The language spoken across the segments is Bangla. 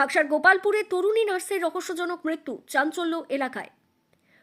কাকসার গোপালপুরে তরুণী নার্সের রহস্যজনক মৃত্যু, চাঞ্চল্য এলাকায়।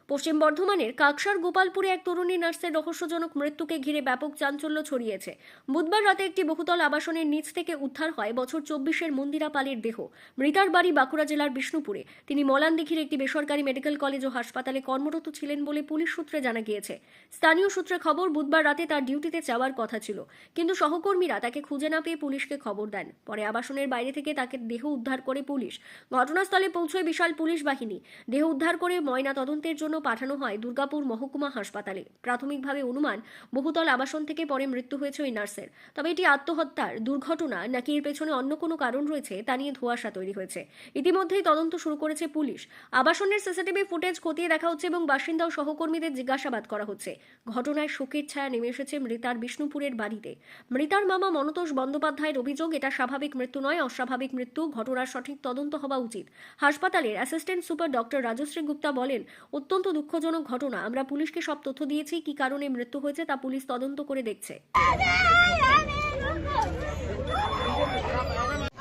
পশ্চিম বর্ধমানের কাকসার গোপালপুরে এক তরুণী নার্সের রহস্যজনক মৃত্যুকে ঘিরে ব্যাপক চাঞ্চল্য ছড়িয়েছে। বুধবার রাতে একটি বহুতল আবাসনের নিচ থেকে উদ্ধার হয় বছর 24-এর মন্দিরা পালের দেহ। মৃতার বাড়ি বাঁকুড়া জেলার বিষ্ণুপুরে। তিনি মলানদিঘির একটি বেসরকারি মেডিকেল কলেজ ও হাসপাতালে কর্মরত ছিলেন বলে পুলিশ সূত্রে জানা গিয়েছে। স্থানীয় সূত্রে খবর, বুধবার রাতে তার ডিউটিতে যাওয়ার কথা ছিল, কিন্তু সহকর্মীরা তাকে খুঁজে না পেয়ে পুলিশকে খবর দেন। পরে আবাসনের বাইরে থেকে তাকে দেহ উদ্ধার করে পুলিশ। ঘটনাস্থলে পৌঁছয় বিশাল পুলিশ বাহিনী। দেহ উদ্ধার করে ময়না তদন্তের জন্য পাঠানো হয় দুর্গাপুর মহকুমা হাসপাতালে। প্রাথমিকভাবে অনুমান, বহুতল আবাসন থেকে পরে মৃত্যু হয়েছে ওই নার্সের। তবে এটি আত্মহত্যার দুর্ঘটনা নাকি এর পেছনে অন্য কোনো কারণ রয়েছে তা নিয়ে ধোঁয়াশা তৈরি হয়েছে। ইতিমধ্যেই তদন্ত শুরু করেছে পুলিশ। আবাসনের সিসিটিভি ফুটেজ খতিয়ে দেখা হচ্ছে এবং বাসিন্দা ও সহকর্মীদের জিজ্ঞাসাবাদ করা হচ্ছে। ঘটনায় শোকের ছায়া নেমে এসেছে মৃতার বিষ্ণুপুরের বাড়িতে। মৃতার মামা মনতোষ বন্দ্যোপাধ্যায়ের অভিযোগ, এটা স্বাভাবিক মৃত্যু নয়, অস্বাভাবিক মৃত্যু। ঘটনার সঠিক তদন্ত হওয়া উচিত। হাসপাতালের assistant super doctor Rajashree Gupta বলেন, অত্যন্ত দুঃখজনক ঘটনা। আমরা পুলিশকে সব তথ্য দিয়েছি, কি কারণে মৃত্যু হয়েছে তা পুলিশ তদন্ত করে দেখছে।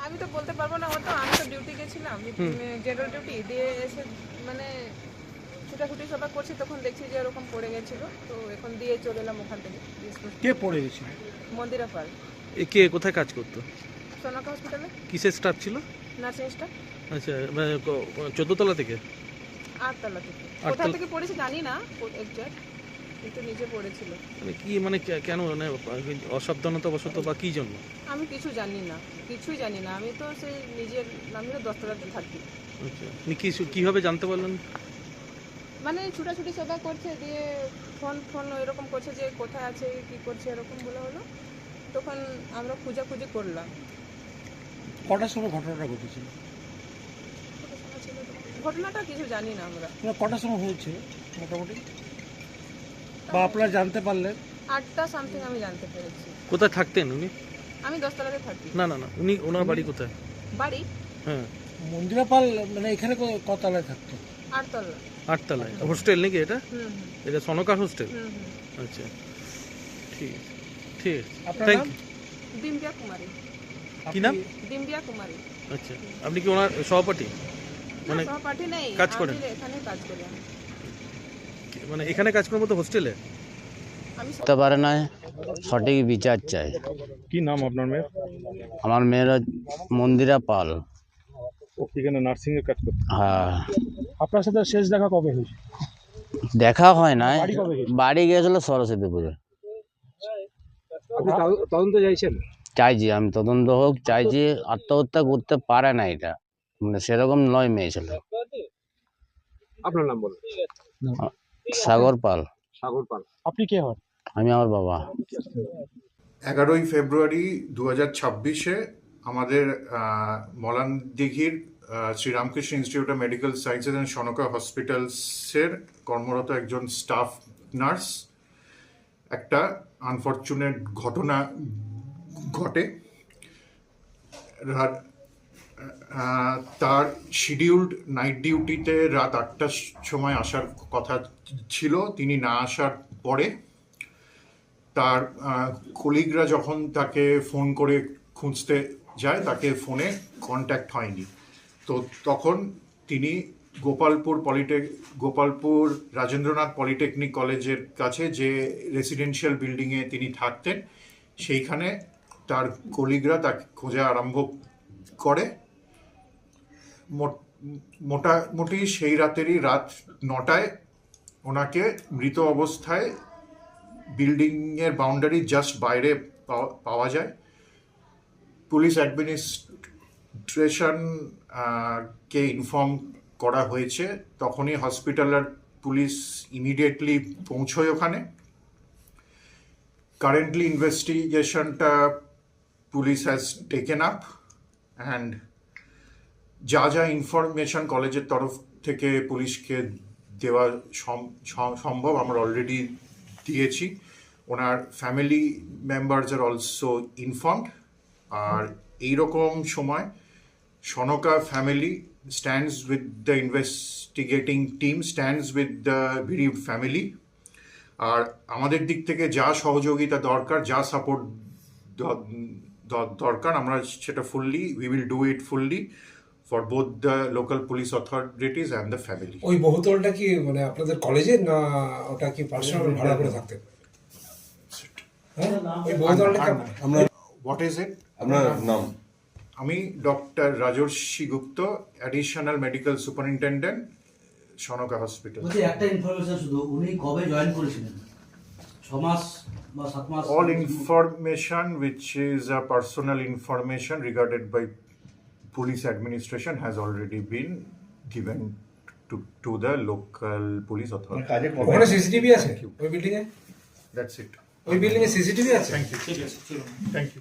আমি তো বলতে পারবো না, হয়তো আমি তো ডিউটি গেছিলাম, জেনারেল ডিউটি দিয়ে এসে মানে ছুটাছুটি সবাই করছি, তখন দেখছি যে এরকম পড়ে গেছিল, তো এখন দিয়ে চলে এলাম ওখান থেকে। কে পড়ে গেছিল? মন্দিরা পাল। কে কোথায় কাজ করতো? সোনাকা হসপিটালে কিসের স্টাফ ছিল? Nursing staff. আচ্ছা, মানে 14 তলা থেকে? 8 তলা থেকে। কোথা থেকে পড়েছে জানি না এক্সাক্ট, কিন্তু নিচে পড়েছিল। মানে কি, মানে কেন, মানে অসাবধানতা বশত বা কি জন্য? আমি কিছু জানি না, কিছুই জানি না। আমি তো সেই নিজের, আমি তো 10 তলাতে থাকি। আচ্ছা, আপনি কিভাবে জানতে পারলেন? মানে ছুটাছুটি সবাই করছে, দিয়ে ফোন এরকম করছে যে কোথায় আছে, কি করছে, এরকম বলে হলো, তখন আমরা খোঁজাখুঁজি করলাম। কটার সময় ঘটনাটা ঘটেছিল? ঘটনাটা কিছু জানি না আমরা। কটার সময় হয়েছে মোটামুটি, বা আপনারা জানতে পারলেন? 8টা সামথিং আমি জানতে পেরেছি। কোথায় থাকতেন উনি? আমি 10 তলাতে থাকি। না, ওনার বাড়ি কোথায়? বাড়ি হ্যাঁ, মন্দিরা পাল মানে এখানে কতলায় থাকতো? 8 তলা। 8 তলায় হোস্টেল নাকি এটা? এটা সনকার হোস্টেল? হুম। আচ্ছা, ঠিক ঠিক আছে, আপনার থ্যাংক নাম? ইউ। ডিম্বিয়া কুমারী। কি নাম? ডিম্বিয়া কুমারী। আচ্ছা, আপনি কি ওনার সহপাঠী? মানে সহপাঠী নেই, কাজ করেন? আমি এখানে কাজ করি। মানে এখানে কাজ করার মতো হোস্টেলে? আমি হতে পারে না, সঠিক বিচার চাই। কি নাম আপনার মেয়ের? আমার মেয়ের মন্দিরা পাল। এখানে নার্সিং এর কাজ করতে। হ্যাঁ, আপনার সাথে শেষ দেখা কবে হয়েছে? দেখা হয় না, বাড়ি কবে গেছে? বাড়ি গিয়েছিল সরস্বতী পুজো। আপনি তদন্ত চাইছেন? চাইছি, আমি তদন্ত হোক চাইছি। আত্মহত্যা করতে পারে না, এটা মানে সেরকম নয় মেয়ে ছিল। আপনার নাম বলুন। সাগর পাল। সাগর পাল। আপনি কে হন? আমি আমার বাবা। 11ই ফেব্রুয়ারি 2026-এ আমাদের মলানদিঘির Sri Ramakrishna institute of medical sciences and Sonka হসপিটালসের কর্মরত একজন স্টাফ নার্স একটা আনফর্চুনেট ঘটনা ঘটে। তার শিডিউলড নাইট ডিউটিতে রাত 8টার সময় আসার কথা ছিল। তিনি না আসার পরে তার কলিগরা যখন তাকে ফোন করে খুঁজতে যায়, তাকে ফোনে কন্ট্যাক্ট হয়নি। তো তখন তিনি গোপালপুর রাজেন্দ্রনাথ পলিটেকনিক কলেজের কাছে যে রেসিডেন্সিয়াল বিল্ডিংয়ে তিনি থাকতেন, সেইখানে তার কলিগরা তাকে খোঁজা আরম্ভ করে। মোটামুটি সেই রাতেরই রাত 9টায় ওনাকে মৃত অবস্থায় বিল্ডিংয়ের বাউন্ডারি জাস্ট বাইরে পাওয়া যায়। পুলিশ অ্যাডমিনিস্ট্রেশন কে ইনফর্ম করা হয়েছে। তখনই হসপিটালের পুলিশ ইমিডিয়েটলি পৌঁছয় ওখানে। কারেন্টলি ইনভেস্টিগেশনটা police has taken up, and যা ইনফরমেশন কলেজের তরফ থেকে পুলিশকে দেওয়া সম্ভব আমরা অলরেডি দিয়েছি। ওনার ফ্যামিলি মেম্বার্স আর অলসো ইনফর্মড। আর এইরকম সময় Sonka family stands with the investigating team, stands with the bereaved family. আর আমাদের দিক থেকে যা সহযোগিতা দরকার, যা সাপোর্ট দরকার, আমরা সেটা we will do it fully for both the local police authorities and the family. ওই বহুতলটা কি মানে আপনাদের কলেজের না ওটা কি পার্সোনাল ভাড়া করে থাকতেন? হ্যাঁ ওই বহুতলটা কি What is it? আপনার নাম? আমি doctor Rajarshi Gupta, additional medical superintendent, Sonka hospital. বলছি একটা ইনফরমেশন শুধু, উনি কবে জয়েন করেছিলেন? 6 মাস বা 7 মাস? All information which is a personal information regarded by police administration has already been given to the local police authority. ওখানে সিসিটিভি আছে ওই বিল্ডিং এ? That's it. ওই বিল্ডিং এ সিসিটিভি আছে? Thank you.